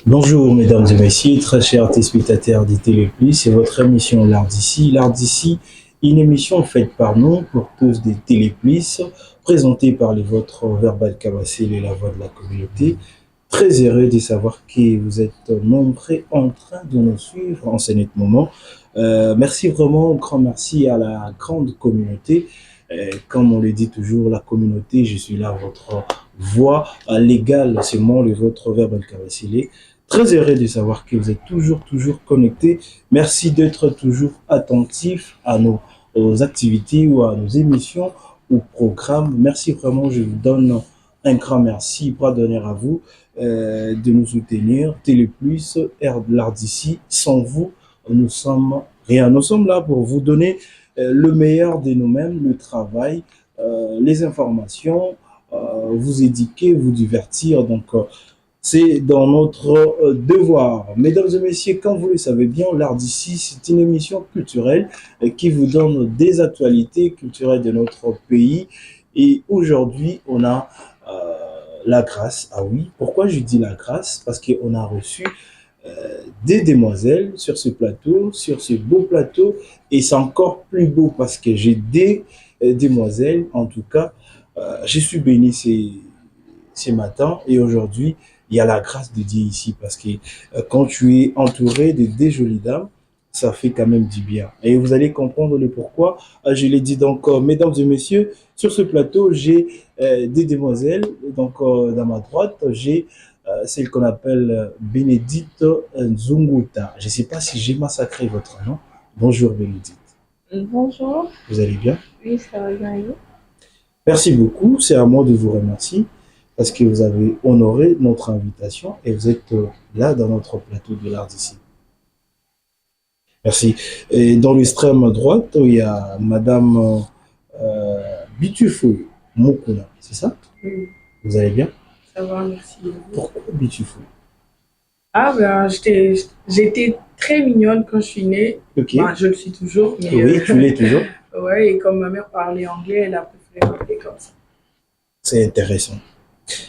Bonjour mesdames et messieurs, très chers téléspectateurs des Téléplus, c'est votre émission L'Art d'ici. L'Art d'ici, une émission faite par nous pour tous des Téléplus, présentée par les vôtres Verbal Kabassil et la voix de la communauté. Très heureux de savoir que vous êtes nombreux en train de nous suivre en ce net moment. Merci vraiment, grand merci à la grande communauté. Comme on le dit toujours, la communauté, je suis là, votre voix légale, c'est moi, le vôtre Verbal Kabassil. Très heureux de savoir que vous êtes toujours connectés. Merci d'être toujours attentifs à aux activités ou à nos émissions ou programmes. Merci vraiment, je vous donne un grand merci, bras d'honneur à vous de nous soutenir. Téléplus, Air de l'Art d'ici, sans vous, nous sommes rien. Nous sommes là pour vous donner le meilleur de nous-mêmes, le travail, les informations, vous éduquer, vous divertir. Donc, c'est dans notre devoir. Mesdames et messieurs, comme vous le savez bien, l'Art d'ici, c'est une émission culturelle qui vous donne des actualités culturelles de notre pays. Et aujourd'hui, on a la grâce. Ah oui, pourquoi je dis la grâce? Parce qu'on a reçu des demoiselles sur ce plateau, sur ce beau plateau. Et c'est encore plus beau parce que j'ai des demoiselles, en tout cas. Je suis béni ces matins et aujourd'hui, il y a la grâce de Dieu ici parce que quand tu es entouré de des jolies dames, ça fait quand même du bien. Et vous allez comprendre le pourquoi. Je l'ai dit donc, mesdames et messieurs, sur ce plateau, j'ai des demoiselles. Donc, dans ma droite, j'ai celle qu'on appelle Bénédicte Nzunguta. Je ne sais pas si j'ai massacré votre nom. Bonjour Bénédicte. Bonjour, Vous allez bien? oui, ça va bien. Et vous? Merci beaucoup. C'est à moi de vous remercier parce que vous avez honoré notre invitation et vous êtes là dans notre plateau de l'art d'ici. Merci. Et dans l'extrême droite, il y a Madame Bitufo Mokuna, c'est ça? Oui, Vous allez bien? ça va, merci. Et vous? Pourquoi Bitufo? Ah, ben, j'étais très mignonne quand je suis née. Ok. Ben, je le suis toujours, mais Oui, tu l'es toujours. ouais, et comme ma mère parlait anglais, elle a préféré m'appeler comme ça. C'est intéressant.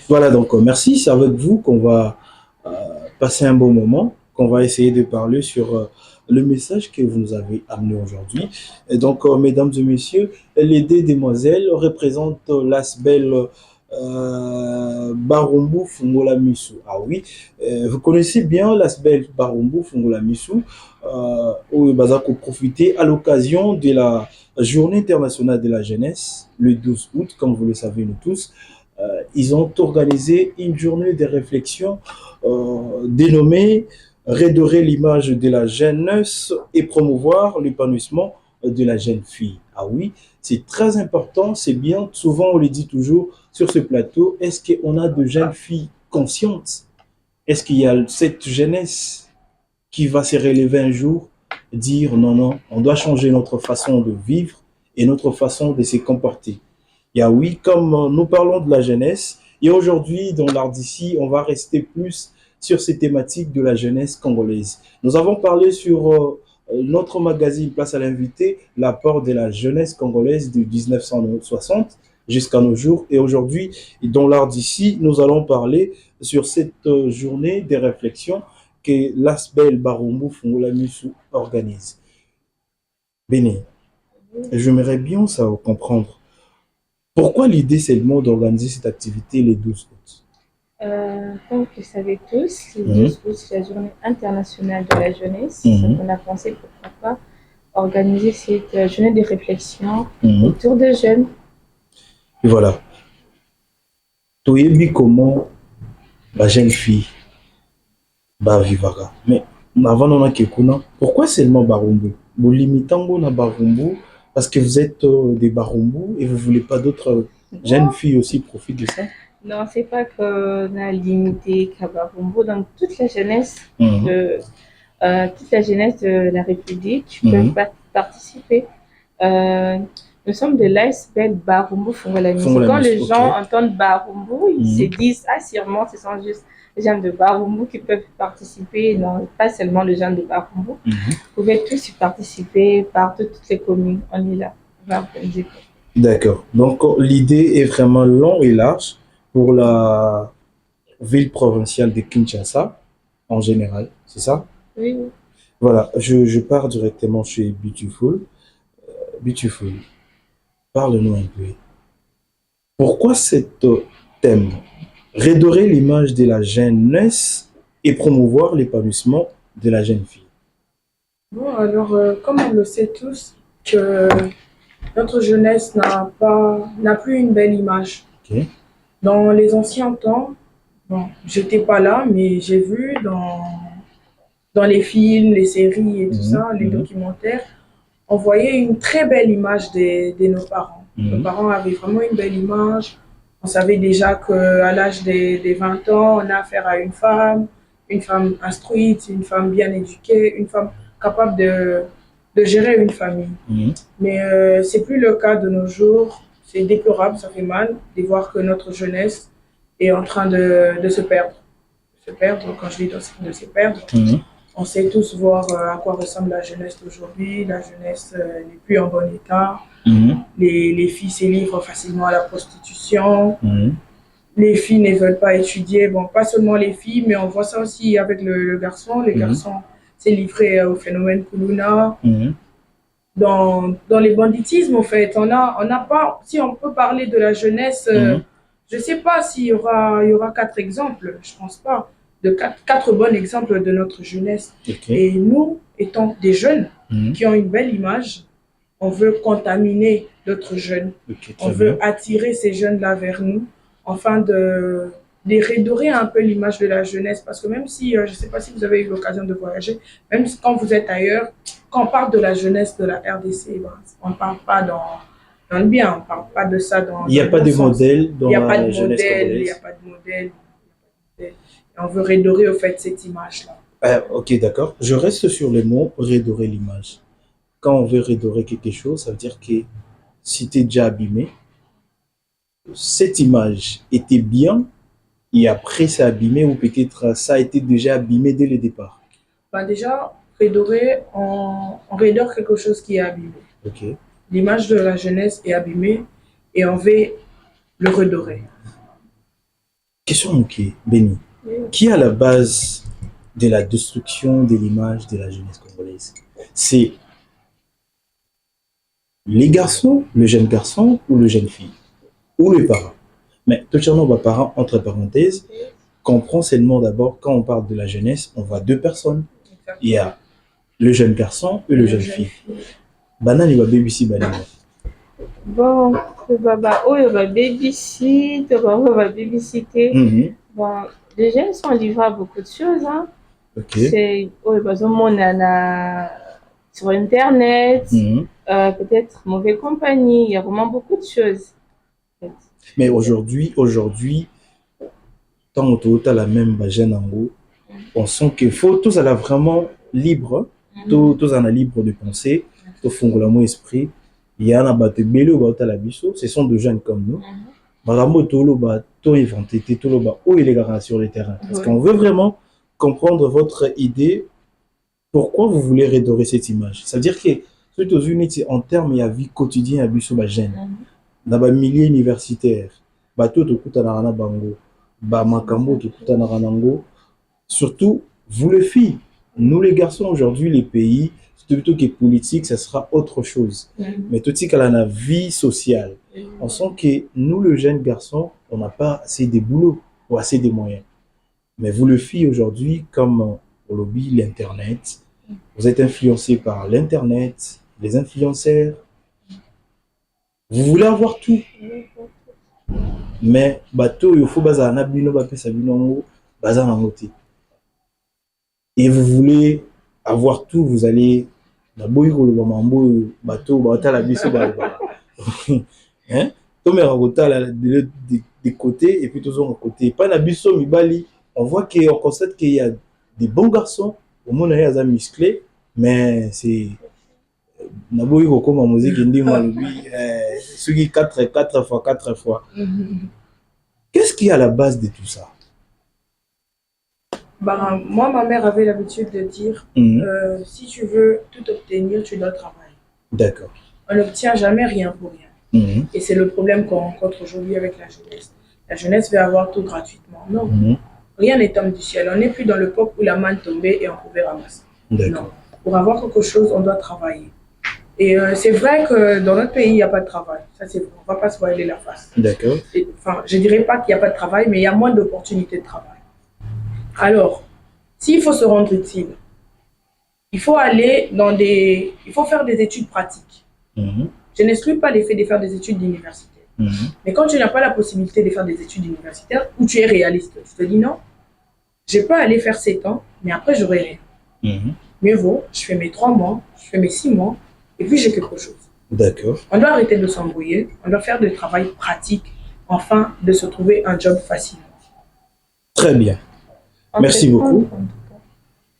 Voilà, donc merci. C'est avec vous qu'on va passer un bon moment, qu'on va essayer de parler sur le message que vous nous avez amené aujourd'hui. Et donc, mesdames et messieurs, les deux demoiselles représentent l'Asbel Barumbu Fungola Misu. Ah oui, vous connaissez bien l'Asbel Barumbu Fungola Misu, où Bazako profiter à l'occasion de la Journée internationale de la jeunesse, le 12 août, comme vous le savez nous tous. Ils ont organisé une journée de réflexion dénommée Redorer l'image de la jeunesse et promouvoir l'épanouissement de la jeune fille. Ah oui, c'est très important, c'est bien. Souvent, on le dit toujours sur ce plateau, est-ce qu'on a de jeunes filles conscientes? Est-ce qu'il y a cette jeunesse qui va se relever un jour, dire non, non, on doit changer notre façon de vivre et notre façon de se comporter? Et ah oui, comme nous parlons de la jeunesse, et aujourd'hui, dans l'art d'ici, on va rester plus sur ces thématiques de la jeunesse congolaise. Nous avons parlé sur notre magazine Place à l'invité, l'apport de la jeunesse congolaise de 1960 jusqu'à nos jours. Et aujourd'hui, dans l'art d'ici, nous allons parler sur cette journée des réflexions que l'Asbel Barumbu Fungola Musu organise. Béni, j'aimerais bien ça comprendre. Pourquoi l'idée seulement d'organiser cette activité les 12 août? Comme vous le savez tous, le Mhm. 12 août, c'est la journée internationale de la jeunesse. Donc, Mhm. on a pensé pourquoi pas organiser cette journée de réflexion Mhm. autour des jeunes. Et voilà. Toyebi comment la jeune fille va vivre. Mais avant on a Kekuna, pourquoi seulement Barumbu? Vous limitez na Barumbu parce que vous êtes des Barumbu et vous voulez pas d'autres jeunes filles aussi profitent de ça? Non, c'est pas qu'on a limité Kabarumbo. Donc, Mhm. toute la jeunesse de la République peut Mhm. participer. Euh, nous sommes de l'ASBL Barumbu Fungola Misu. Fungola Quand Misu, les ok. gens entendent Barumbu, ils se Mhm. disent, ah, sûrement, ce sont juste les gens de Barumbu qui peuvent participer. Non, pas seulement les gens de Barumbu. Mhm. Vous pouvez tous y participer par toutes les communes. On est là. On va organiser. D'accord. Donc l'idée est vraiment longue et large pour la ville provinciale de Kinshasa. en général, c'est ça? Oui. Voilà, je pars directement chez Beautiful. Beautiful, parle-nous un peu. Pourquoi cet thème? Redorer l'image de la jeunesse et promouvoir l'épanouissement de la jeune fille. Bon, alors, comme on le sait tous, que notre jeunesse n'a plus une belle image. Ok. Dans les anciens temps, bon, j'étais pas là, mais j'ai vu dans les films, les séries et tout ça, les documentaires, on voyait une très belle image de nos parents. Nos parents avaient vraiment une belle image. On savait déjà qu'à l'âge des 20 ans, on a affaire à une femme instruite, une femme bien éduquée, une femme capable de gérer une famille. Mais c'est plus le cas de nos jours. C'est déplorable, ça fait mal de voir que notre jeunesse est en train de se perdre. Se perdre, quand je dis de se perdre, on sait tous voir à quoi ressemble la jeunesse d'aujourd'hui. La jeunesse n'est plus en bon état. Les filles se livrent facilement à la prostitution. Les filles ne veulent pas étudier. Bon, pas seulement les filles, mais on voit ça aussi avec le garçon. Les garçons s'est livré au phénomène Kuluna. Dans les banditismes, en fait, on n'a pas, si on peut parler de la jeunesse, je ne sais pas s'il y aura 4 exemples, je ne pense pas, de quatre bons exemples de notre jeunesse. Okay. Et nous, étant des jeunes qui ont une belle image, on veut contaminer d'autres jeunes. Okay, on veut attirer ces jeunes-là vers nous, afin de redorer un peu l'image de la jeunesse. Parce que même si, je ne sais pas si vous avez eu l'occasion de voyager, même quand vous êtes ailleurs, quand on parle de la jeunesse de la RDC, ben, on ne parle pas dans le bien, on ne parle pas de ça dans il n'y a pas de modèle dans la jeunesse congolaise. Il n'y a pas de modèle. Et on veut redorer au fait cette image-là. Ok, d'accord. Je reste sur le mot redorer l'image. Quand on veut redorer quelque chose, ça veut dire que si tu es déjà abîmé, cette image était bien et après c'est abîmé ou peut-être ça a été déjà abîmé dès le départ. Ben déjà, redorer, on redore quelque chose qui est abîmé. Okay. L'image de la jeunesse est abîmée et on veut le redorer. Question moquée, Béni. Qui est à la base de la destruction de l'image de la jeunesse congolaise? C'est les garçons, le jeune garçon ou le jeune fille? Ou les parents? Mais tout le parents, entre parenthèses, comprend seulement d'abord, quand on parle de la jeunesse, on voit 2 personnes. Exactement. Il y a le jeune garçon et le jeune fille. Banani va babysit banani. Bon, baba oyo va babysit, baba va babysitter. Bon, les jeunes sont livrés à beaucoup de choses, hein. Okay. C'est oyo bazomona sur internet, peut-être mauvaise compagnie, il y a vraiment beaucoup de choses. Mais aujourd'hui, tant que tu as la même jeune en haut, on sent qu'il faut tous aller vraiment libre, tous en libre de penser, tous font l'amour esprit. Il y a un abattu belé au la biso, ce sont des jeunes comme nous. Maramo tolo ba to inventé tolo ba où il est garant sur le terrain. Parce qu'on veut vraiment comprendre votre idée, pourquoi vous voulez redorer cette image. Ça veut dire que surtout aux unités en termes de vie quotidienne à biso ba jeune. Dans les milieux universitaires, bateau to kutanarana bango, ba makambo to kutanarana. Surtout vous les filles, nous les garçons aujourd'hui les pays, plutôt que politique, ça sera autre chose. Mais tout ce qu'il y a dans la vie sociale, on sent que nous les jeunes garçons, on n'a pas assez de boulot ou assez de moyens. Mais vous les filles aujourd'hui, comme au lobby l'internet, vous êtes influencés par l'internet, les influenceurs. Vous voulez avoir tout. Mais bateau, il faut baza na bino ba pesa bino baza na ngoti. Et vous voulez avoir tout, vous allez na boyiko le mambo bateau ba la biso ba. Hein? Tomé rakota la de côté et puis tous en côté. Pas na biso mibali, on voit qu'on constate qu'il y a des bons garçons, au monde il y a musclés, mais c'est Naboyi comme en musique indi malubi sugi 4 fois. Qu'est-ce qui est à la base de tout ça? Ben, moi, ma mère avait l'habitude de dire si tu veux tout obtenir, tu dois travailler. D'accord. On n'obtient jamais rien pour rien. Et c'est le problème qu'on rencontre aujourd'hui avec la jeunesse. La jeunesse veut avoir tout gratuitement. Non. rien n'est tombé du ciel. On n'est plus dans le peuple où la main tombait et on pouvait ramasser. Non. Pour avoir quelque chose, on doit travailler. Et c'est vrai que dans notre pays, il n'y a pas de travail. Ça, c'est vrai. On ne va pas se voiler la face. D'accord. Enfin, je ne dirais pas qu'il n'y a pas de travail, mais il y a moins d'opportunités de travail. Alors, s'il faut se rendre utile, il faut aller dans des... Il faut faire des études pratiques. Je n'exclus pas l'effet de faire des études universitaires. Mais quand tu n'as pas la possibilité de faire des études universitaires, où tu es réaliste, tu te dis non, je peux aller faire 7 ans, mais après, j'aurai rien. Mieux vaut, je fais mes 3 mois, je fais mes 6 mois, et puis j'ai quelque chose. D'accord. On doit arrêter de s'embrouiller, on doit faire du travail pratique, afin de se trouver un job facilement. Très bien. Merci beaucoup.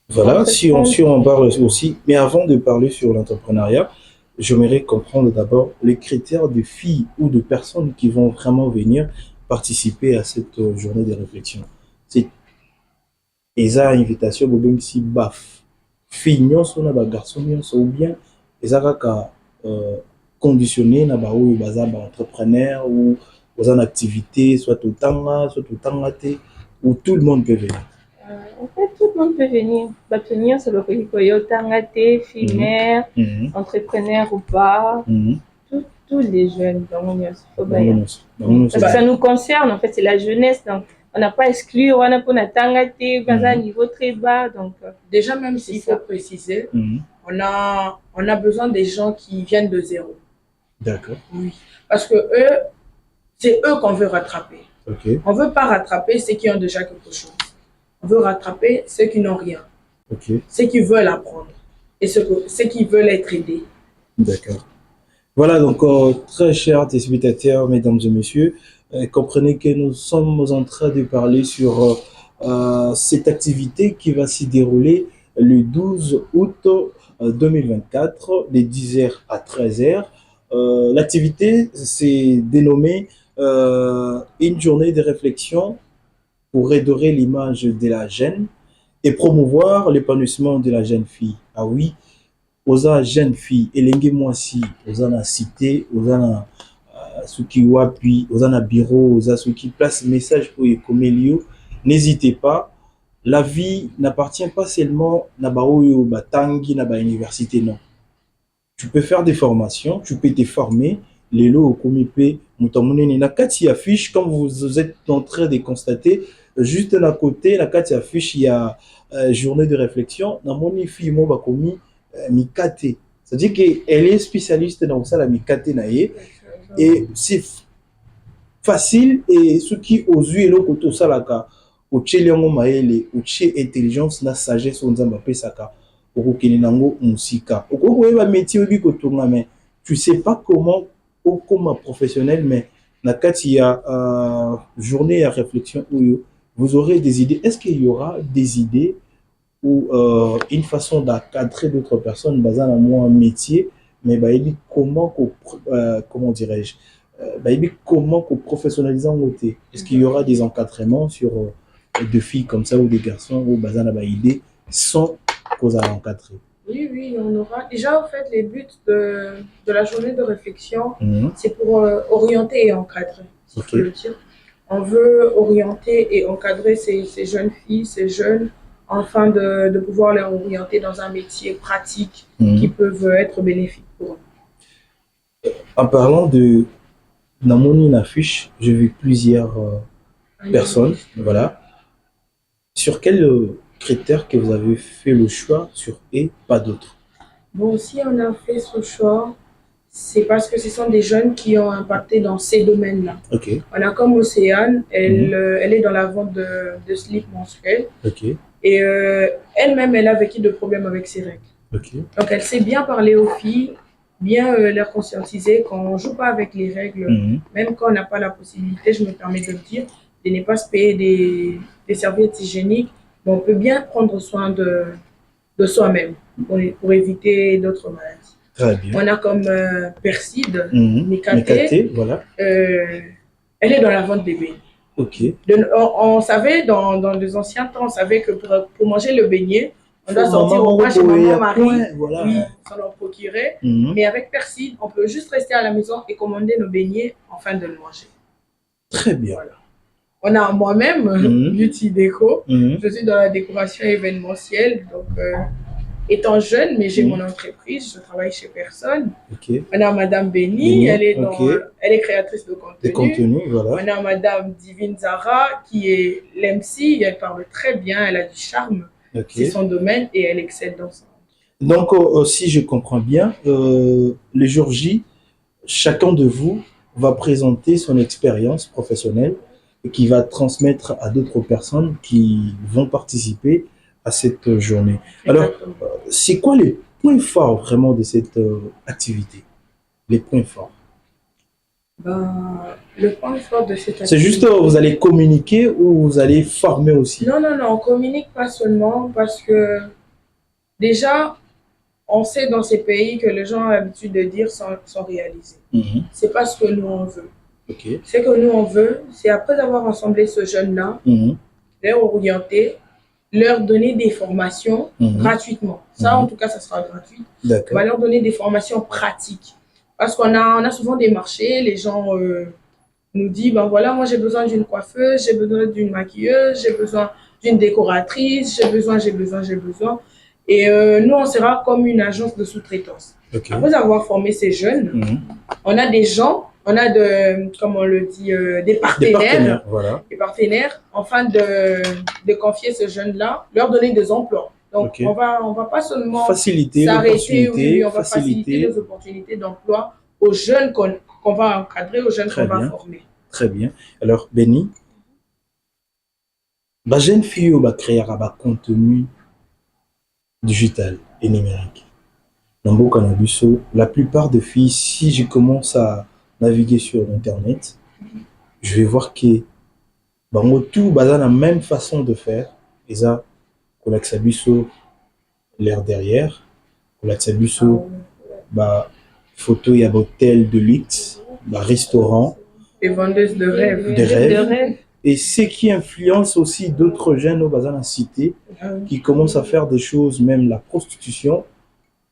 Voilà, si on en parle aussi, mais avant de parler sur l'entrepreneuriat, j'aimerais comprendre d'abord les critères de filles ou de personnes qui vont vraiment venir participer à cette journée de réflexion. C'est eza invitation bobengisi baf fille nyonso na ba garçon nyonso ou bien eza kaka conditionné na ba oyo baza ba entrepreneur ou baza na activité soit otanga te ou tout le monde peut venir. En fait, tout le monde peut venir. Venir, c'est le Koyo Tangate, fille mère, entrepreneur ou pas. Tous les jeunes. Parce que ça nous concerne, en fait, c'est la jeunesse. Donc, on n'a pas exclu, on a pas Tangate, on a un niveau très bas. Donc, déjà, même s'il faut préciser, on a besoin des gens qui viennent de zéro. D'accord. Oui. Parce que eux, c'est eux qu'on veut rattraper. Okay. On ne veut pas rattraper ceux qui ont déjà quelque chose. On veut rattraper ceux qui n'ont rien. Okay. Ceux qui veulent apprendre et ceux qui veulent être aidés. D'accord. Voilà, donc, très chers téléspectateurs, mesdames et messieurs, comprenez que nous sommes en train de parler sur cette activité qui va s'y dérouler le 12 août 2024, de 10h à 13h. L'activité s'est dénommée une journée de réflexion pour redorer l'image de la jeune et promouvoir l'épanouissement de la jeune fille. Ah oui, oza jeune fille, elenge mwasi, oza na cité, oza na suki wapi, oza na bureau, oza suki place message pour Ecomelio. N'hésitez pas, la vie n'appartient pas seulement na ba oyo batangi na ba université, non. Tu peux faire des formations, tu peux te former. Lelo okomipe mutamunene na kati affiche, comme vous êtes en train de constater, juste à côté, la kati affiche, il y a journée de réflexion. Na moni fille mo bakomi Mikate. C'est-à-dire qu'elle est spécialiste dans ça, la Mikate naye. Et c'est facile, et ce qui aux yeux le koto salaka, au tchéliango maele, au tché intelligence, na sagesse, on zamba pesaka, au kokeninango musika. Au kokoeba métier obi kotonga, mais tu sais pas comment, ou comme professionnel, mais na kati ya journée à réflexion où vous aurez des idées. Est-ce qu'il y aura des idées ou une façon d'encadrer d'autres personnes basant à moi un métier, mais bah, il dit comment comment dirais-je, bah, il dit comment professionnaliser en côté. Est-ce qu'il y aura des encadrements sur des filles comme ça ou des garçons ou basant à idée sans cause à encadrer? Oui, oui, on aura. Déjà, en fait, les buts de la journée de réflexion, c'est pour orienter et encadrer, il faut le dire. On veut orienter et encadrer ces jeunes filles, ces jeunes, afin de pouvoir les orienter dans un métier pratique qui peuvent être bénéfiques pour eux. En parlant de Namoni Nafiche, j'ai vu plusieurs personnes, voilà. Sur quels critères que vous avez fait le choix sur et pas d'autres? Bon, si on a fait ce choix, c'est parce que ce sont des jeunes qui ont impacté dans ces domaines-là. Okay. On a comme Océane, elle est dans la vente de slip menstruels. Okay. Et elle-même, elle a vécu de problèmes avec ses règles. Okay. Donc, elle sait bien parler aux filles, bien les conscientiser qu'on ne joue pas avec les règles. Même quand on n'a pas la possibilité, je me permets de le dire, de ne pas se payer des serviettes hygiéniques. Mais on peut bien prendre soin de soi-même pour éviter d'autres maladies. Très bien. On a comme Perside, Mikate, voilà. Elle est dans la vente des beignets. Okay. On savait dans les anciens temps, on savait que pour manger le beignet, on doit sortir au coin chez maman Marie, voilà. Oui, ça leur procurait. Mais avec Perside, on peut juste rester à la maison et commander nos beignets afin de le manger. Très bien. Voilà. On a moi-même, Beauty Déco. Mhm. Je suis dans la décoration événementielle. Donc, étant jeune, mais j'ai mon entreprise, je travaille chez personne. Ok. On a Madame Béni, elle est créatrice de contenu. Des contenus, voilà. On a Madame Divine Zara, qui est l'MC, elle parle très bien, elle a du charme. C'est son domaine et elle excelle dans ça. Donc, si je comprends bien, le jour J, chacun de vous va présenter son expérience professionnelle et qui va transmettre à d'autres personnes qui vont participer à cette journée. Alors, c'est quoi les points forts vraiment de cette activité? Les points forts? Le point fort de cette activité... C'est juste vous allez communiquer ou vous allez former aussi? Non, on communique pas seulement parce que déjà, on sait dans ces pays que les gens ont l'habitude de dire sans réaliser. C'est pas ce que nous on veut. Ce que nous on veut, c'est après avoir rassemblé ce jeune-là, leur orienter, leur donner des formations gratuitement. Ça, en tout cas, ça sera gratuit. On va leur donner des formations pratiques. Parce qu'on a souvent des marchés, les gens nous disent, ben voilà, moi j'ai besoin d'une coiffeuse, j'ai besoin d'une maquilleuse, j'ai besoin d'une décoratrice, j'ai besoin. Et nous, on sera comme une agence de sous-traitance. Après avoir formé ces jeunes, on a des gens, on a comme on le dit, des partenaires, voilà. Des partenaires, afin de confier ces jeunes-là, leur donner des emplois. Donc, on va pas seulement s'arrêter, on va faciliter les opportunités d'emploi aux jeunes qu'on va encadrer, aux jeunes qu'on va former. Très bien. Alors, Béni, la jeune fille va créer un contenu digital et numérique. Dans le cannabis, la plupart des filles, si je commence à naviguer sur Internet, je vais voir que tout a la même façon de faire. Et ça, pour l'accès l'air derrière, pour l'accès photo, il y a hôtel de luxe, restaurant. Et vendeuses de rêves. De rêves. Et ce qui influence aussi d'autres jeunes au bazar en cité qui commencent à faire des choses, même la prostitution,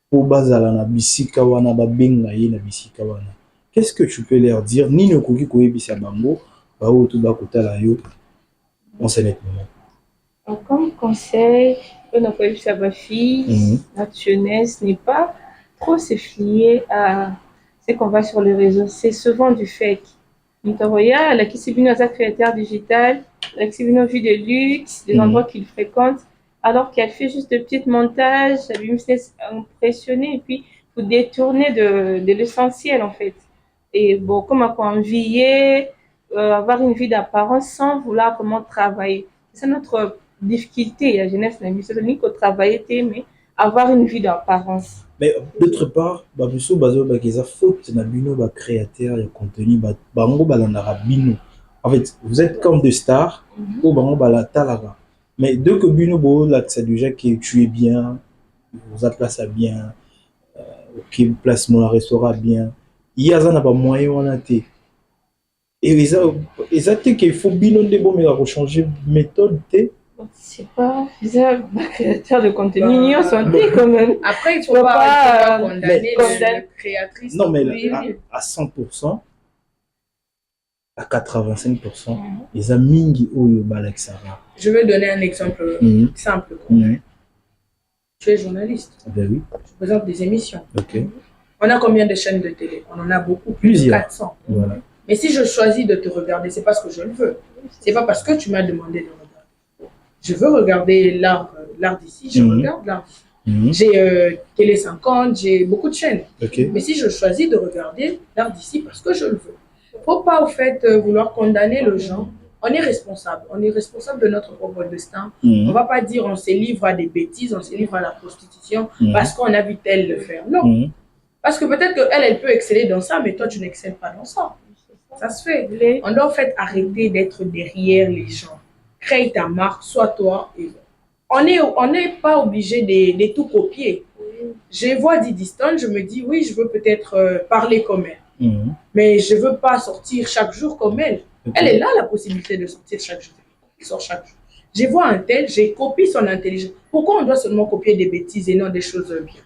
au bazar na bisika wana babenga ye na bisika wana. Qu'est-ce que tu peux leur dire? Ni ne koki koyebisa bango ba o to ba kotala yo en cette moment. Comme conseil, on a koyebisa ba fille, notre jeunesse n'est pas trop se fier à ce qu'on voit sur les réseaux. C'est souvent du fake. Nitoya, la Kisibino est créateur digital, la Kisibino vit de luxe, des endroits qu'il fréquente, alors qu'elle fait juste de petits montages, elle lui laisse impressionner et puis vous détourner de l'essentiel en fait. Et bon, comme on envier, avoir une vie d'apparence sans vouloir vraiment travailler. C'est notre difficulté, la jeunesse n'a mis ce qu'au travailler, mais avoir une vie d'apparence. Mais d'autre part, babiso bazo bakiza faute na bino ba créateur de contenu bango balandara bino. En fait, vous êtes comme des stars ou bango balatalara. Mais dès que bino bo là c'est déjà que tu es bien, vous a place bien, qui place mon restaurant bien. Il y a ça n'a pas moyen on a été. Et ça qu'il faut bino de bon mais à changer méthode té. C'est pas bizarre, créateur de contenu, ils sont quand même. Après, il ne faut pas condamner la créatrice. Non, mais à 100%, à 85%, les amis au Balaksara. Je vais donner un exemple simple. Tu es journaliste. Ben oui. Je présente des émissions. Okay. On a combien de chaînes de télé? On en a beaucoup, plusieurs. 400. Voilà. Mais si je choisis de te regarder, c'est parce que je le veux. C'est pas parce que tu m'as demandé de regarder. Je veux regarder l'art d'ici, je regarde l'art d'ici. J'ai Télé 50, j'ai beaucoup de chaînes. Mais si je choisis de regarder l'art d'ici parce que je le veux. Il ne faut pas au fait vouloir condamner le gens. On est responsable. On est responsable de notre propre destin. On ne va pas dire on se livre à des bêtises, on se livre à la prostitution parce qu'on a vu tel le faire. Non. Parce que peut-être qu'elle, elle peut exceller dans ça, mais toi, tu n'excelles pas dans ça. Ça se fait. On doit en fait arrêter d'être derrière les gens. Crée ta marque, sois toi. Et on n'est pas obligé de tout copier. Je vois Didi Stone, je me dis, oui, je veux peut-être parler comme elle. Mais je ne veux pas sortir chaque jour comme elle. Elle est là, la possibilité de sortir chaque jour. Elle sort chaque jour. Je vois un tel, j'ai copié son intelligence. Pourquoi on doit seulement copier des bêtises et non des choses bien?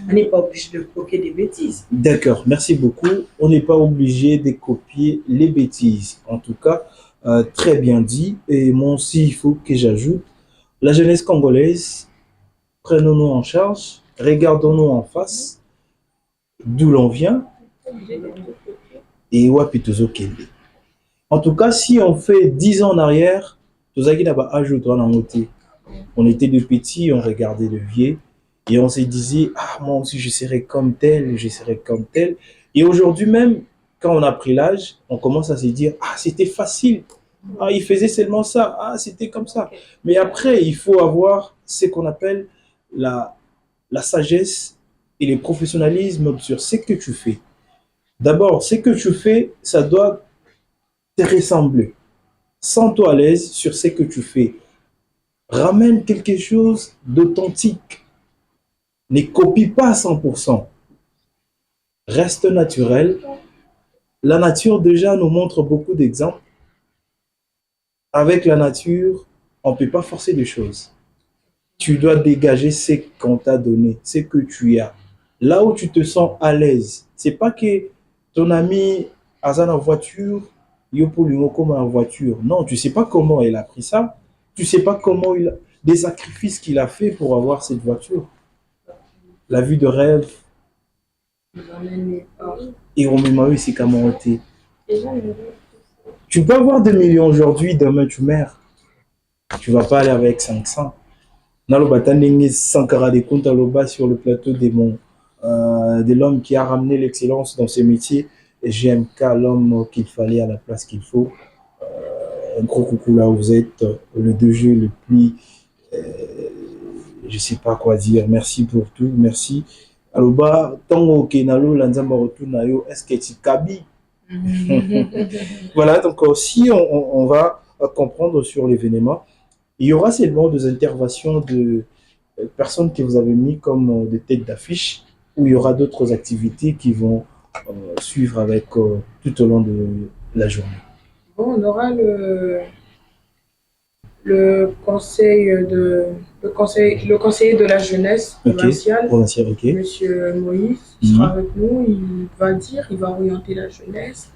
On n'est pas obligé de copier des bêtises. D'accord, merci beaucoup. On n'est pas obligé de copier les bêtises. En tout cas, très bien dit. Et moi aussi, il faut que j'ajoute, la jeunesse congolaise, prenons-nous en charge, regardons-nous en face, d'où l'on vient, et wapi tozokende. En tout cas, si on fait 10 ans en arrière, on était de petits, on regardait le vieux, et on se disait, ah, moi aussi, je serai comme tel, je serai comme tel. Et aujourd'hui même, quand on a pris l'âge, on commence à se dire, ah, c'était facile. Ah, il faisait seulement ça. Ah, c'était comme ça. Mais après, il faut avoir ce qu'on appelle la sagesse et le professionnalisme sur ce que tu fais. D'abord, ce que tu fais, ça doit te ressembler. Sens-toi à l'aise sur ce que tu fais. Ramène quelque chose d'authentique. Ne copie pas à 100%. Reste naturel. La nature déjà nous montre beaucoup d'exemples. Avec la nature, on ne peut pas forcer les choses. Tu dois dégager ce qu'on t'a donné, ce que tu as. Là où tu te sens à l'aise. C'est pas que ton ami a une voiture, il comme en voiture. Non, tu sais pas comment il a pris ça. Tu sais pas comment des sacrifices qu'il a fait pour avoir cette voiture. La vie de rêve. Et on m'a eu ici comment t'es. Tu peux avoir 2 millions aujourd'hui, demain tu meurs. Tu vas pas aller avec 500. Naloba tandenge Sankara de Kunta Loba sur le plateau de l'homme qui a ramené l'excellence dans ses métiers. Et GMK, l'homme qu'il fallait à la place qu'il faut. Un gros coucou là où vous êtes, le 2G le plus, je sais pas quoi dire. Merci pour tout, merci. Aloba, tango kenalo lanzamba rotunayo, est-ce que tu kabi? Voilà, donc si on va comprendre sur l'événement, il y aura seulement des interventions de personnes que vous avez mis comme des têtes d'affiche, où il y aura d'autres activités qui vont suivre avec tout au long de la journée. Bon, on aura le conseiller de la jeunesse provinciale, okay. Monsieur Moïse, qui sera avec nous. Il va orienter la jeunesse.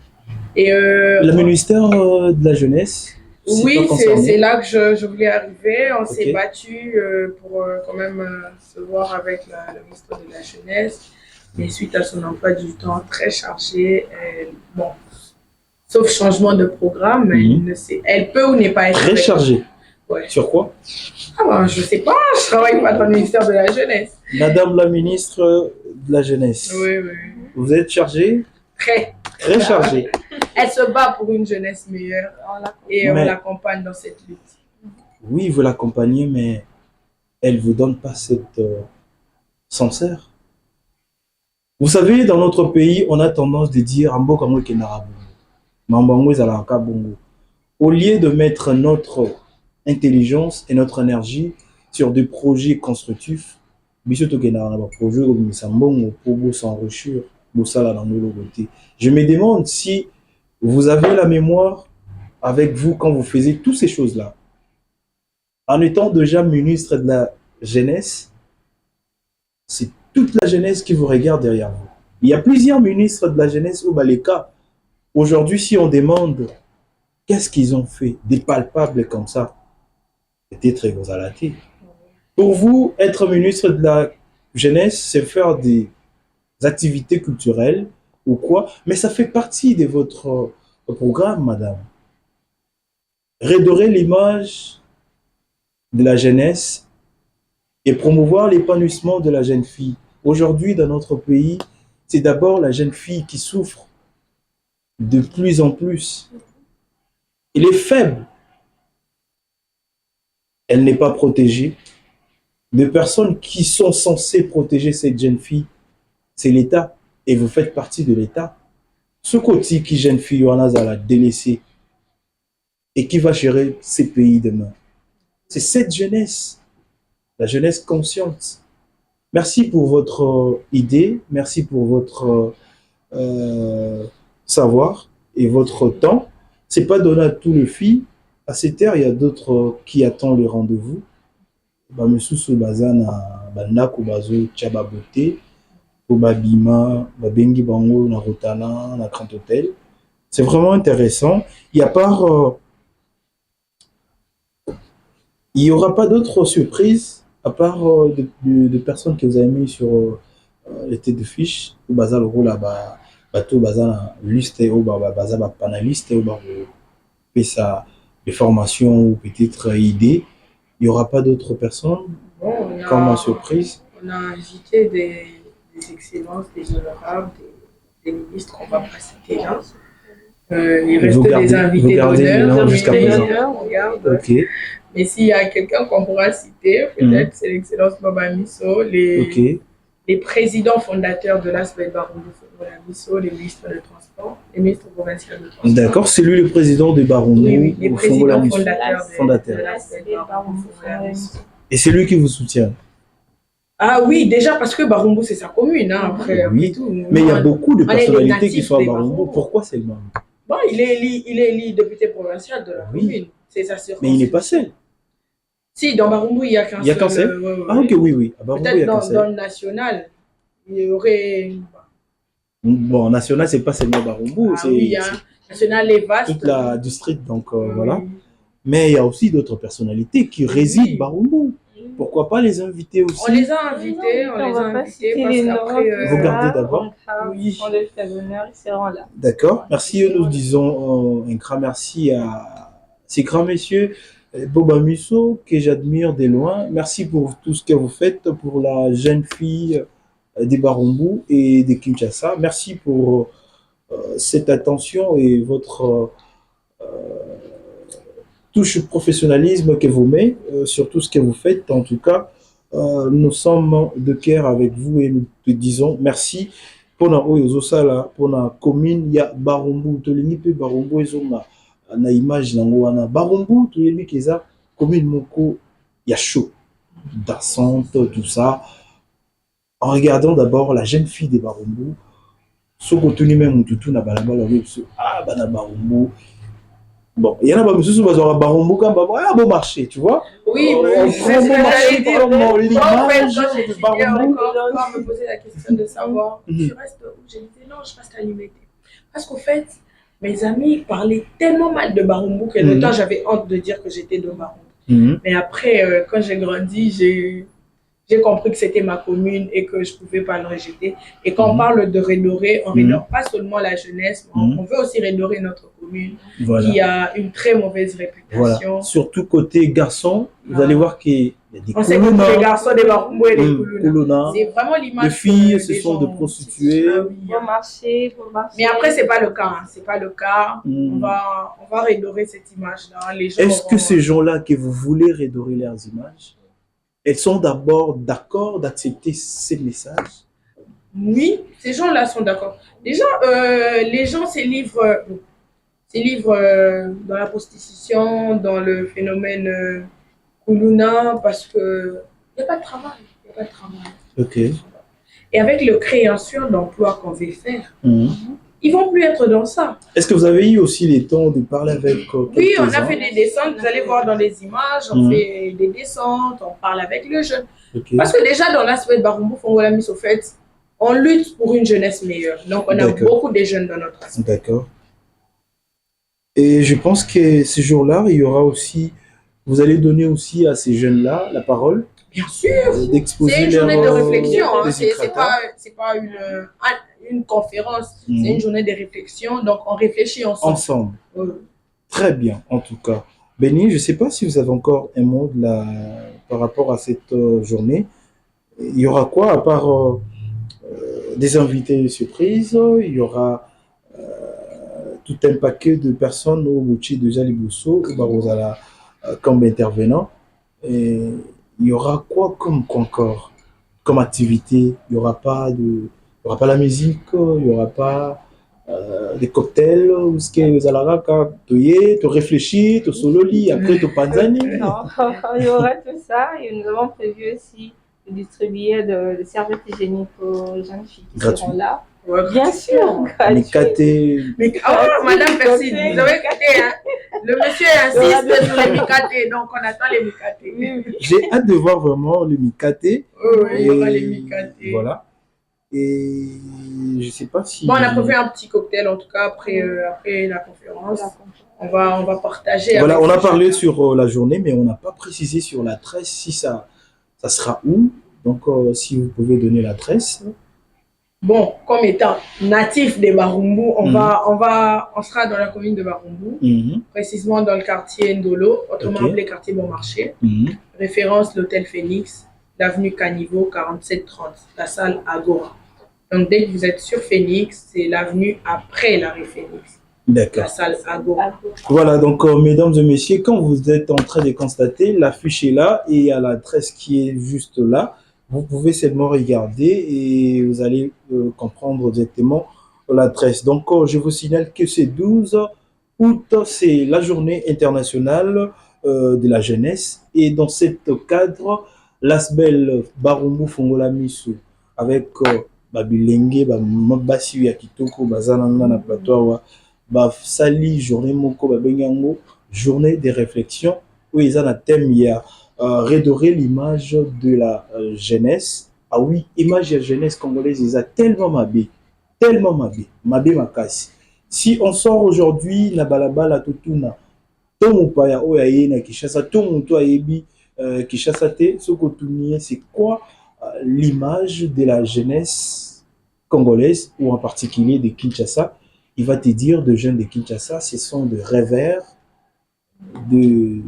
Et le ministère de la jeunesse. Oui, c'est là que je voulais arriver. On s'est battu pour quand même se voir avec le ministre de la Jeunesse. Mais suite à son emploi du temps très chargé, bon, sauf changement de programme, elle peut ou n'est pas être très chargée. Ouais. Sur quoi? Ah ben, je sais pas, je travaille pas dans le ministère de la Jeunesse. Madame la ministre de la Jeunesse. Oui. Vous êtes chargée? Très chargée. Elle se bat pour une jeunesse meilleure et on l'accompagne dans cette lutte. Oui, vous l'accompagnez, mais elle ne vous donne pas cette sincère. Vous savez, dans notre pays, on a tendance de dire au lieu de mettre notre intelligence et notre énergie sur des projets constructifs, je me demande si vous avez la mémoire avec vous quand vous faisiez toutes ces choses-là. En étant déjà ministre de la Jeunesse, c'est toute la jeunesse qui vous regarde derrière vous. Il y a plusieurs ministres de la Jeunesse au Baleka. Aujourd'hui, si on demande qu'est-ce qu'ils ont fait, des palpables comme ça, c'était très gros à la tête. Pour vous, être ministre de la Jeunesse, c'est faire des activités culturelles ou quoi, mais ça fait partie de votre programme, madame. Redorer l'image de la jeunesse et promouvoir l'épanouissement de la jeune fille. Aujourd'hui, dans notre pays, c'est d'abord la jeune fille qui souffre de plus en plus. Elle est faible. Elle n'est pas protégée. Les personnes qui sont censées protéger cette jeune fille, c'est l'État. Et vous faites partie de l'État. Ce côté qui jeune fille, on a la délaissée. Et qui va gérer ces pays demain. C'est cette jeunesse. La jeunesse consciente. Merci pour votre idée. Merci pour votre savoir et votre temps. Ce n'est pas donné à tous les filles. À cette heure, il y a d'autres qui attendent les rendez-vous. Monsieur Bazana, Bandako Bazo, Tchababote, Obabima, Babengi Bango, na Rotana, na Grand Hôtel. C'est vraiment intéressant. Il y a part Il n'y aura pas d'autres surprises à part de personnes que vous avez mis sur les têtes de fiches au bazar le rôle là-bas, bateau bazar liste au bazar panaliste au bazar fait ça des formations ou peut-être idées. Il n'y aura pas d'autres personnes comme surprise. On a invité des excellences, des honorables, des ministres qu'on va pas citer là. Il reste des invités d'honneur jusqu'à présent. On garde. Okay. Mais s'il y a quelqu'un qu'on pourra citer, peut-être c'est l'excellence Baba Misso, les présidents fondateurs de l'ASBEL Baroumbo Misso, les ministres de transport, les ministres provinciaux de transport. D'accord, c'est lui le président de Baroumbo. Oui, les présidents fondateurs de l'ASBEL Baroumbo Misso. Et c'est lui qui vous soutient? Ah oui, déjà parce que Baroumbo c'est sa commune, hein, après tout. Mais il y a beaucoup de personnalités qui sont à Baroumbo. Pourquoi seulement? Bon, il est élu député provincial de la commune. C'est sa circonscription. Mais il n'est pas seul. Si, dans Baroumbo, il n'y a qu'un seul. Il y a qu'un seul? Ah ok, oui. Peut-être dans le national, il y aurait... Bon, national, c'est pas seulement Baroumbo. Ah oui, national est vaste. Toute la district, donc voilà. Mais il y a aussi d'autres personnalités qui résident Baroumbo. Pourquoi pas les inviter aussi? On les a invités, parce qu'après... Vous gardez d'abord. Oui. On les fait l'honneur, ils seront là. D'accord. Merci, nous disons un grand merci à ces grands messieurs, Boba Misso, que j'admire de loin. Merci pour tout ce que vous faites pour la jeune fille des Baroumbo et de Kinshasa. Merci pour cette attention et votre touche professionnalisme que vous mettez sur tout ce que vous faites. En tout cas, nous sommes de cœur avec vous et nous te disons merci pour la commune ya Baroumbo. Baroumbo na image na Baroumbo to yebi keza commune moko ya chaud dansante tout ça. En regardant d'abord la jeune fille des Baroumbo, ce contenu même tout na balabala bana Baroumbo. Bon, il y en a pas monsieur sur Baroumbo quand a bon marché, tu vois. Oui, mais c'est l'image de Baroumbo. On me posait la question de savoir tu restes où? J'ai dit non, je reste à l'Umité. Parce qu'au fait, mes amis parlaient tellement mal de Baroumbo que longtemps j'avais honte de dire que j'étais de Baroumbo. Mais après, quand j'ai grandi, j'ai compris que c'était ma commune et que je ne pouvais pas le rejeter. Et quand on parle de redorer, on ne redore pas seulement la jeunesse, on veut aussi redorer notre commune qui a une très mauvaise réputation. Voilà. Surtout côté garçon, vous allez voir qu'il y a des on sait que les garçons des Baroumbo et des Koulouna. C'est vraiment l'image. Les filles, ce sont de prostituées. Bon marché. Mais après, ce n'est pas le cas. C'est pas le cas. On va redorer cette image-là. Est-ce que ces gens-là que vous voulez redorer leurs images, elles sont d'abord d'accord d'accepter ces messages? Oui, ces gens-là sont d'accord. Déjà, les gens se livrent dans la prostitution, dans le phénomène Koulouna, parce qu'il n'y a pas de travail. Ok. Et avec le création d'emplois qu'on veut faire, ils ne vont plus être dans ça. Est-ce que vous avez eu aussi le temps de parler avec Oui, on a fait des descentes. Vous allez voir dans les images, on fait des descentes, on parle avec le jeune. Okay. Parce que déjà, dans l'aspect de Baroumbo, Fongola Miss, au fait, on lutte pour une jeunesse meilleure. Donc, on a beaucoup de jeunes dans notre aspect. D'accord. Et je pense que ce jour-là, il y aura aussi... Vous allez donner aussi à ces jeunes-là la parole. Bien sûr. C'est une journée de réflexion. C'est pas une conférence, c'est une journée de réflexion. Donc, on réfléchit ensemble. Très bien, en tout cas. Béni, je ne sais pas si vous avez encore un mot par rapport à cette journée. Il y aura quoi, à part des invités surprises? Il y aura tout un paquet de personnes au Bouchi de Jalibousso, au Barozala, comme intervenants. Et il y aura quoi encore comme activité? Il n'y aura pas la musique, il n'y aura pas des cocktails, ou ce que vous allez te réfléchir, te sololi, après te panzani. Non, il y aura tout ça et nous avons prévu aussi de distribuer des serviettes hygiéniques aux jeunes filles qui seront là. Ouais, bien sûr, Micaté. Madame Persine, vous avez caté, hein? Le monsieur insiste sur les micatés, donc on attend les micatés. J'ai hâte de voir vraiment les micatés. Oui, il y aura les micatés. Voilà. Et je ne sais pas si... Bon, on a prévu un petit cocktail, en tout cas, après la conférence. on va partager. Voilà, on a parlé sur la journée, mais on n'a pas précisé sur la tresse si ça sera où. Donc, si vous pouvez donner l'adresse. Bon, comme étant natif de Barumbu, on sera dans la commune de Barumbu, précisément dans le quartier Ndolo, autrement appelé quartier Bon Marché. Référence l'hôtel Phoenix, l'avenue Caniveau 4730, la salle Agora. Donc dès que vous êtes sur Phoenix, c'est l'avenue après l'arrêt Phoenix. D'accord. La salle Agora. Voilà, donc mesdames et messieurs, quand vous êtes en train de constater, l'affiche est là et il y a l'adresse qui est juste là. Vous pouvez seulement regarder et vous allez comprendre directement l'adresse. Donc, je vous signale que c'est 12 août, c'est la journée internationale de la jeunesse. Et dans ce cadre, l'Asbel Barumbu Fongola Misu avec Babilenge, Basi Yakitoko, Bazananga na plateau, Sali, journée Moko, Babengango, journée de réflexion où ils ont un thème, il y a redorer l'image de la jeunesse. Ah oui, image de la jeunesse congolaise, ils ont tellement mabé, makasi. Si on sort aujourd'hui, na balabala tutuna, tomu paya oyaye na Kinshasa, tomu to ayebi Kinshasa te, c'est quoi l'image de la jeunesse congolaise, ou en particulier de Kinshasa? Il va te dire, de jeunes de Kinshasa, ce sont des rêveurs, des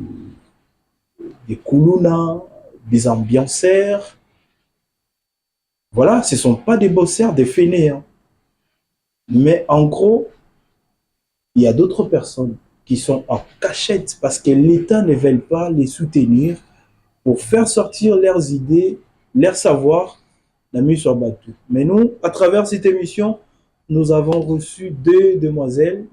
Koulouna, des ambianceurs. Voilà, ce ne sont pas des bosseurs, des fainéants. Mais en gros, il y a d'autres personnes qui sont en cachette parce que l'État ne veut pas les soutenir pour faire sortir leurs idées, leur savoir, la mise sur bateau. Mais nous, à travers cette émission, nous avons reçu 2 demoiselles,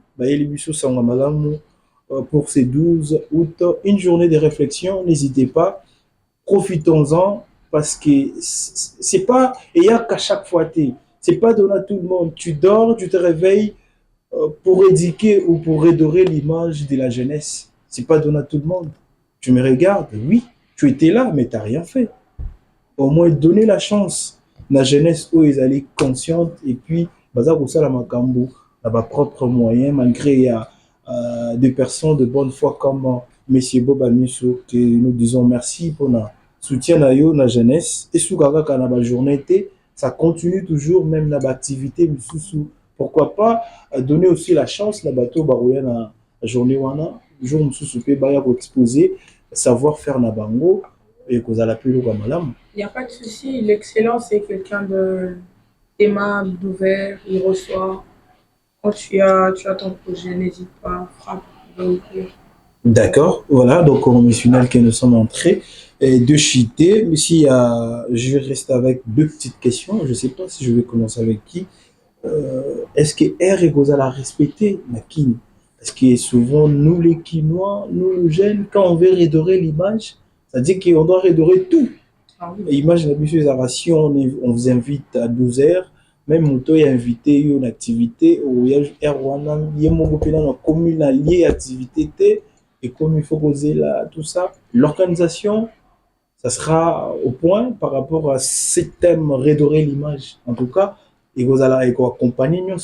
pour ces 12 août, une journée de réflexion. N'hésitez pas, profitons-en, parce que c'est pas, et il y a qu'à chaque fois, c'est pas donné à tout le monde. Tu dors, tu te réveilles pour éduquer ou pour redorer l'image de la jeunesse. C'est pas donné à tout le monde. Tu me regardes, oui, tu étais là, mais tu n'as rien fait. Au moins, donner la chance la jeunesse où ils allaient consciente et puis, la Makambo, à ma propre moyen, malgré il y a des personnes de bonne foi comme M. Boba Misso, que nous disons merci pour notre soutien à la jeunesse. Et sous la journée, ça continue toujours, même dans l'activité. Pourquoi pas donner aussi la chance à bateau barouya na journée wana jour mususu pe baya ko exposer savoir-faire na bango et que la plus lourd malam. Il n'y a pas de souci, l'excellence c'est quelqu'un d'aimable, d'ouvert, il reçoit. Quand tu as ton projet, n'hésite pas, frappe, va ouvrir. D'accord, voilà, donc au missionnel que nous sommes entrés de chiter. Mais si je vais rester avec 2 petites questions, je ne sais pas si je vais commencer avec qui. Est-ce que R et Gozala respecter la Kin? Parce que souvent, nous les Kinois, nous les jeunes, quand on veut redorer l'image, ça dit qu'on doit redorer tout. Ah oui. L'image de la mission, on vous invite à 12h, même Mouto est invité à une activité, où il y a Rwanda, il y a mon commune alliée activité, et comme il faut poser là, tout ça, l'organisation, ça sera au point par rapport à ce thème, redorer l'image. En tout cas, et vous allez accompagner nous.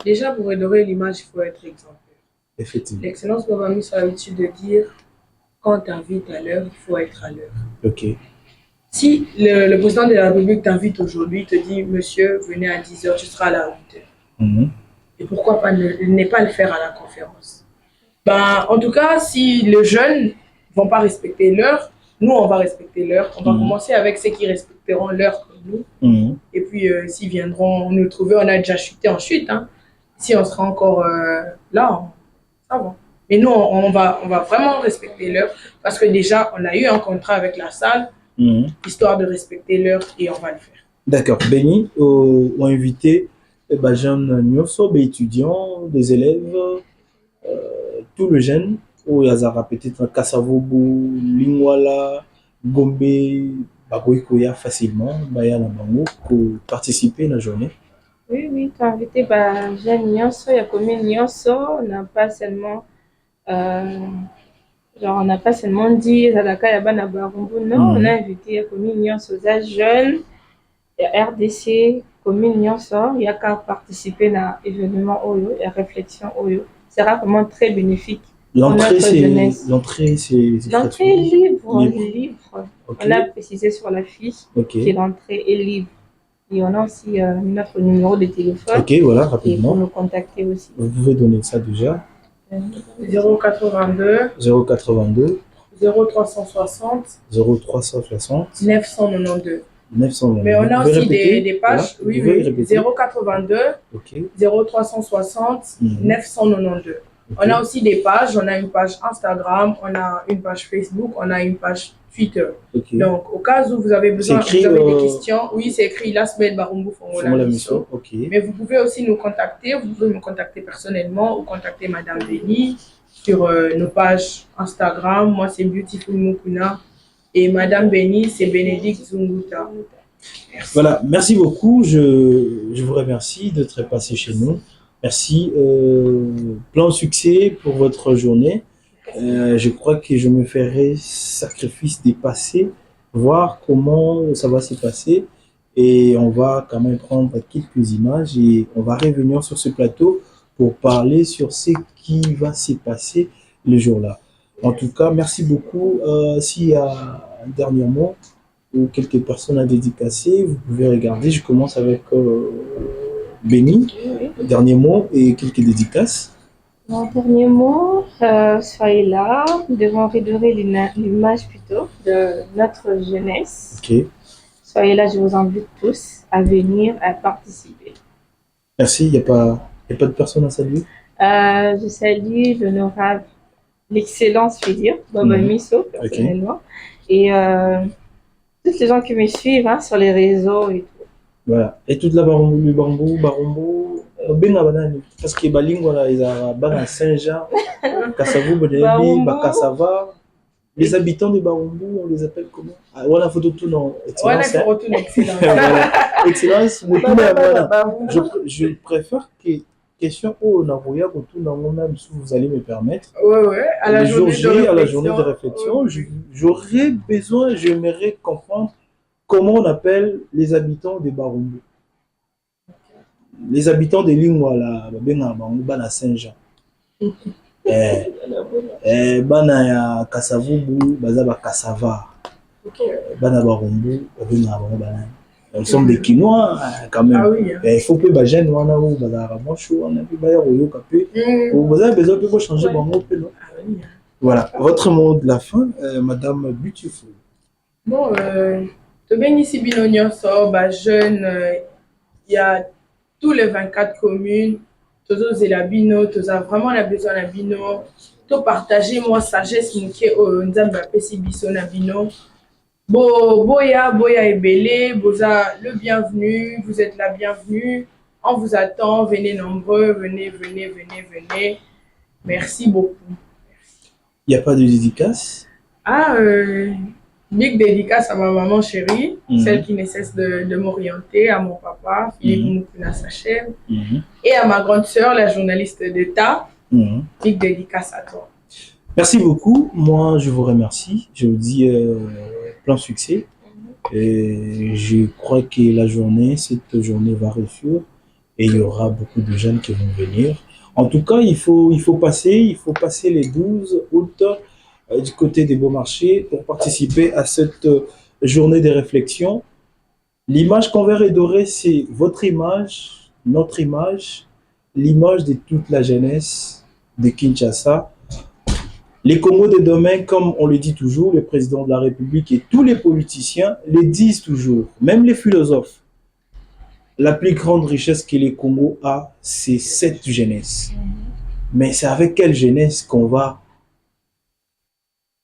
Déjà, pour redorer l'image, il faut être exemplaire. Effectivement. L'excellence m'a mis sur l'habitude de dire, quand tu invites à l'heure, il faut être à l'heure. Ok. Si le président de la République t'invite aujourd'hui, te dit, monsieur, venez à 10h, tu seras là à 8h. Et pourquoi pas ne pas le faire à la conférence? En tout cas, si les jeunes ne vont pas respecter l'heure, nous, on va respecter l'heure. On va commencer avec ceux qui respecteront l'heure comme nous. Et puis, s'ils viendront nous trouver, on a déjà chuté en chute. Hein. Si on sera encore là, ça va. Mais nous, on va vraiment respecter l'heure parce que déjà, on a eu un contrat avec la salle, histoire de respecter l'heure et on va le faire. D'accord. Béni, on a invité des jeunes Nyoso, des étudiants, des élèves, tous les jeunes. Où il y a peut-être Kassavobo, Lingwala, Gombe, Bagoïkoya facilement, Bayana Bango, pour participer à la journée. Oui, tu as invité Jeanne Nyonso, il y a commune Nyonso, on n'a pas seulement dit Zalaka Yabana Barumbu, non, on a invité la commune Nyonso, les jeunes, il y a RDC, commune Nyonso, il y a qu'à participer à l'événement Oyo, à la réflexion Oyo. sera vraiment très bénéfique. L'entrée, c'est libre. L'entrée est libre. Okay. On l'a précisé sur la fiche que l'entrée est libre. Et on a aussi notre numéro de téléphone. Ok, voilà, rapidement. Et pour nous contacter aussi. Vous pouvez donner ça déjà. 082 082 0360 992. Mais on a aussi des pages, voilà. Oui, 082 0360 992. On a aussi des pages, on a une page Instagram, on a une page Facebook, on a une page Twitter. Donc, au cas où vous avez besoin, vous avez des questions, oui, c'est écrit Lasbel Barumbu Fongola Misso. Mais vous pouvez aussi nous contacter, vous pouvez me contacter personnellement ou contacter Madame Béni sur nos pages Instagram. Moi, c'est Beautiful Mukuna et Madame Béni, c'est Bénédicte Zunguta. Merci. Voilà, merci beaucoup. Je vous remercie d'être passé chez nous. Merci. Plein succès pour votre journée. Je crois que je me ferai sacrifice d'y passer, voir comment ça va se passer. Et on va quand même prendre quelques images et on va revenir sur ce plateau pour parler sur ce qui va se passer le jour-là. En tout cas, merci beaucoup. S'il y a un dernier mot ou quelques personnes à dédicacer, vous pouvez regarder. Je commence avec Béni. Dernier mot et quelques dédicaces. Mon dernier mot, soyez là. Nous devons redorer l'image plutôt de notre jeunesse. Okay. Soyez là, je vous invite tous à venir, à participer. Merci. Il n'y a pas de personne à saluer? Je salue l'honorable, l'excellence, je veux dire, Baba Misso, personnellement. Okay. Et tous les gens qui me suivent sur les réseaux et tout. Voilà. Et toute la Barumbu, parce que Balingwala, ils ont Bana Saint-Jean, Kassavou, Benebi, Bakassava. Les habitants de Barumbu, on les appelle comment? Voilà, photo tout non. Excellence. Excellence. Je préfère que question où vous allez me permettre. Ouais. À la journée de réflexion, j'aurais besoin, j'aimerais comprendre comment on appelle les habitants de Barumbu. Les habitants de Lingwala, Bana Saint-Jean. Bana ya Kassavubu, Bazaba Kassava. Bana Barumbu, Bana. Nous sommes des Quinois quand même. Ah oui, il faut que les jeunes soient là où vous avez besoin de changer Bango. Voilà, votre mot de la fin, Madame Beautiful. Bon, tu viens ici, Binonio, jeune, il y a tous les 24 communes, tous les labino, tous vraiment la besoin de bino, tout partager moi sagesse mouké au nzamba pesi biso na bino. Boya et belé, boza le bienvenu, vous êtes la bienvenue, on vous attend, venez nombreux, venez. Merci beaucoup. Il n'y a pas de dédicace? Big dédicace à ma maman chérie, celle qui ne cesse de m'orienter, à mon papa, Philippe Mukuna Sachem, et à ma grande sœur, la journaliste d'État. Big dédicace à toi. Merci beaucoup. Moi, je vous remercie. Je vous dis plein succès. Et je crois que cette journée va réussir et il y aura beaucoup de jeunes qui vont venir. En tout cas, il faut passer les 12 août du côté des Beaumarchais pour participer à cette journée de réflexion. L'image qu'on va redorer, c'est votre image, notre image, l'image de toute la jeunesse de Kinshasa. Les Congos de demain, comme on le dit toujours, le président de la République et tous les politiciens le disent toujours, même les philosophes. La plus grande richesse que les Congos a, c'est cette jeunesse. Mais c'est avec quelle jeunesse qu'on va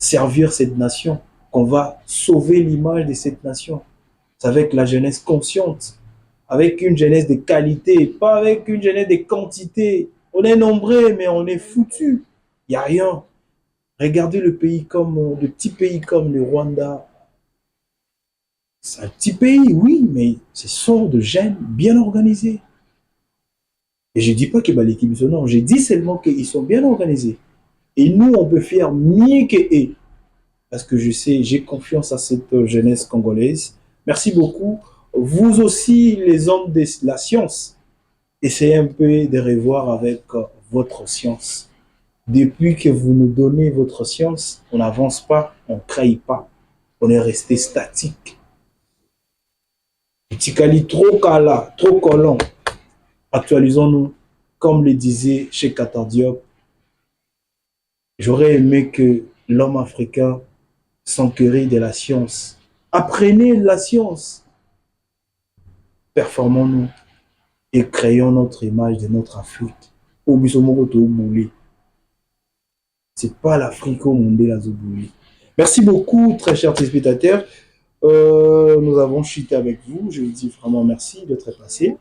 servir cette nation, qu'on va sauver l'image de cette nation? C'est avec la jeunesse consciente, avec une jeunesse de qualité, pas avec une jeunesse de quantité. On est nombreux, mais on est foutus. Il n'y a rien. Regardez le petit pays comme le Rwanda. C'est un petit pays, oui, mais ce sont de jeunes bien organisés. Et je ne dis pas que l'équipe sont non, je dis seulement qu'ils sont bien organisés. Et nous, on peut faire mieux qu'eux. Parce que j'ai confiance à cette jeunesse congolaise. Merci beaucoup. Vous aussi, les hommes de la science, essayez un peu de revoir avec votre science. Depuis que vous nous donnez votre science, on n'avance pas, on ne crée pas. On est resté statique. Tikali trop kala, trop collant. Actualisons-nous, comme le disait chez Katar Diop. J'aurais aimé que l'homme africain s'enquérir de la science. Apprenez la science. Performons-nous et créons notre image de notre Afrique. C'est pas l'Afrique au monde la Zoubouli. Merci beaucoup, très chers téléspectateurs. Nous avons chuté avec vous. Je vous dis vraiment merci d'être passé.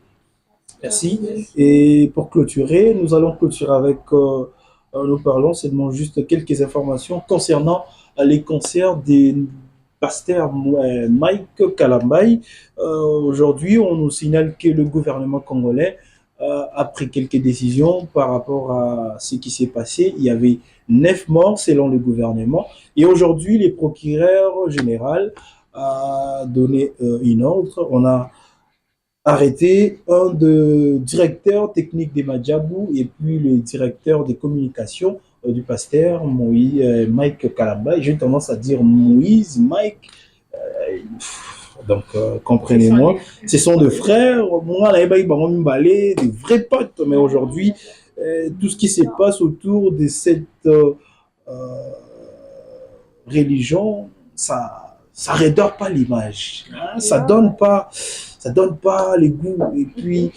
Merci. Et pour clôturer, nous allons clôturer avec, nous parlons seulement juste quelques informations concernant les concerts des pasteurs Mike Kalambay. Aujourd'hui, on nous signale que le gouvernement congolais a pris quelques décisions par rapport à ce qui s'est passé. Il y avait 9 morts selon le gouvernement. Et aujourd'hui, le procureur général a donné une ordre. On a arrêté un des directeurs techniques des Madjabou et puis le directeur des communications du pasteur Mike Kalambay. J'ai tendance à dire Moïse, Mike. Donc, comprenez-moi, ce sont des frères. Moi, là, des vrais potes. Mais aujourd'hui, tout ce qui se passe autour de cette religion, ça redore pas l'image. Hein? Ça donne pas les goûts. Et puis,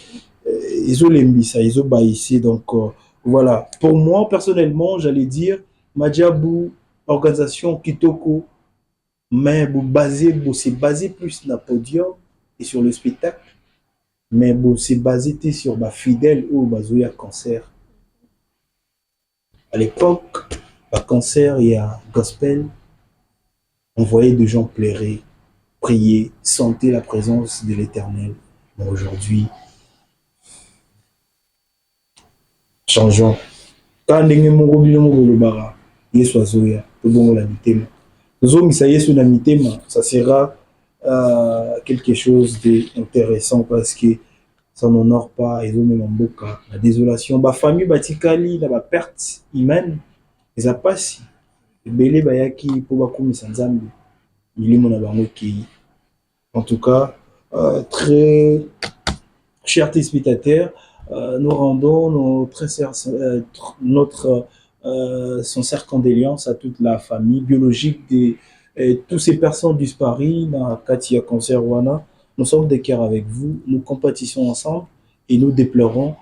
ils ont l'aimé ça, ils ont baissé. Donc, voilà. Pour moi, personnellement, j'allais dire, Madjabou, organisation Kitoko, mais c'est basé plus sur le podium et sur le spectacle. Mais c'est basé sur ma fidèle ou bazoya concert. À l'époque, à concert, il y a gospel. On voyait des gens pleurer, prier, sentir la présence de l'Éternel. Mais aujourd'hui, changeons. Quand ça sera quelque chose d'intéressant parce que ça n'honore pas et même en boca. La désolation, la famille batikali, la perte humaine, ils a pas si. Belé bayaki pour bakumi sanzambi. Il est mon abango qui. En tout cas, très chers téléspectateurs, nous rendons notre sincère condoléance à toute la famille biologique de toutes ces personnes disparues dans Katia Concert Wana. Nous sommes de cœur avec vous, nous compatissons ensemble et nous déplorons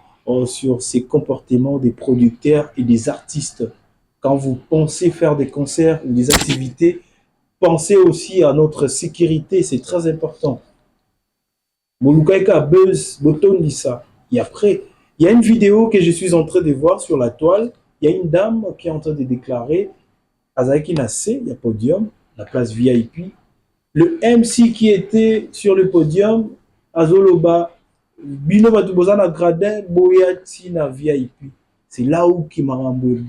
sur ces comportements des producteurs et des artistes. Quand vous pensez faire des concerts ou des activités, pensez aussi à notre sécurité, c'est très important. Molukaika buzz, boton dit ça. Et après, il y a une vidéo que je suis en train de voir sur la toile. Il y a une dame qui est en train de déclarer Azaki Nasse, il y a podium, la place VIP. Le MC qui était sur le podium, Azoloba, Bino Batubozana Gradin, Boyati na VIP. C'est là où qui m'a rendu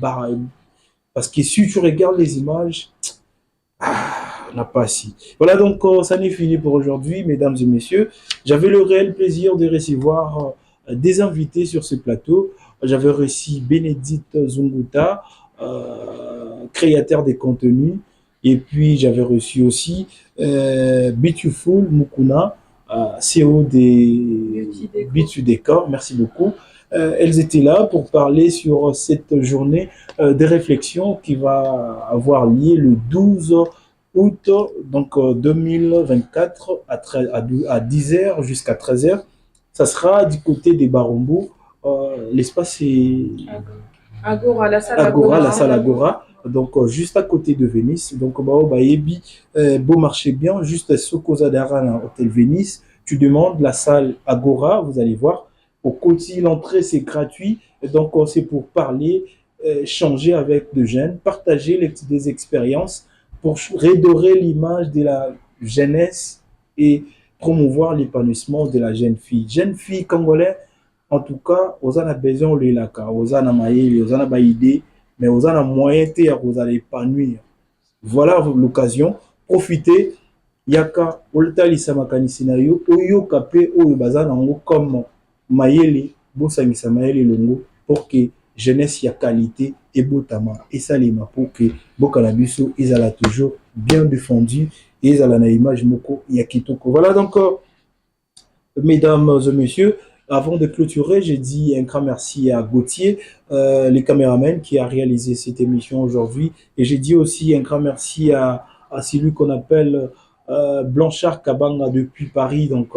parce que si tu regardes les images, on n'a pas si. Voilà donc, ça n'est fini pour aujourd'hui, mesdames et messieurs. J'avais le réel plaisir de recevoir des invités sur ce plateau. J'avais reçu Bénédicte Zunguta, créateur des contenus. Et puis, j'avais reçu aussi Beautiful Mukuna, CEO des Beauty Décor. Merci beaucoup. Elles étaient là pour parler sur cette journée de réflexion qui va avoir lieu le 12 août donc 2024 à 10h jusqu'à 13h. Ça sera du côté des Barombo. L'espace est Agora, la salle Agora. Donc juste à côté de Venise. Donc beau marché bien, juste à Sokoza d'Arana, hôtel Venise. Tu demandes la salle Agora, vous allez voir. Au côté, l'entrée c'est gratuit. Donc c'est pour parler, changer avec des jeunes, partager des expériences pour redorer l'image de la jeunesse et promouvoir l'épanouissement de la jeune fille. Jeune fille congolaise, en tout cas, vous avez besoin de l'élaka, vous avez maïli, vous avez idée, mais vous avez moyen de vous allez épanouir. Voilà l'occasion. Profitez. Yaka, oltali samakani scenario, oyo kape oyo bazana ngo comme maïli, bosangisa maïli longo pour que jeunesse ya qualité et botama et salima pour que Bokanabiso ils a toujours bien défendu et ils a la image moko ya kitoko. Voilà donc mesdames et messieurs, avant de clôturer, j'ai dit un grand merci à Gauthier, les caméramans qui a réalisé cette émission aujourd'hui, et j'ai dit aussi un grand merci à celui qu'on appelle Blanchard Kabanga depuis Paris, donc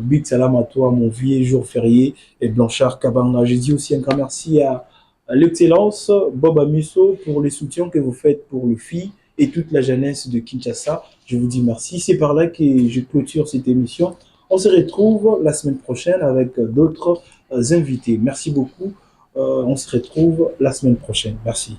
big salam à toi, mon vieux jour férié, et Blanchard Kabanga. J'ai dit aussi un grand merci à l'excellence Bob Amiso pour les soutiens que vous faites pour le FI et toute la jeunesse de Kinshasa. Je vous dis merci. C'est par là que je clôture cette émission. On se retrouve la semaine prochaine avec d'autres invités. Merci beaucoup. On se retrouve la semaine prochaine. Merci.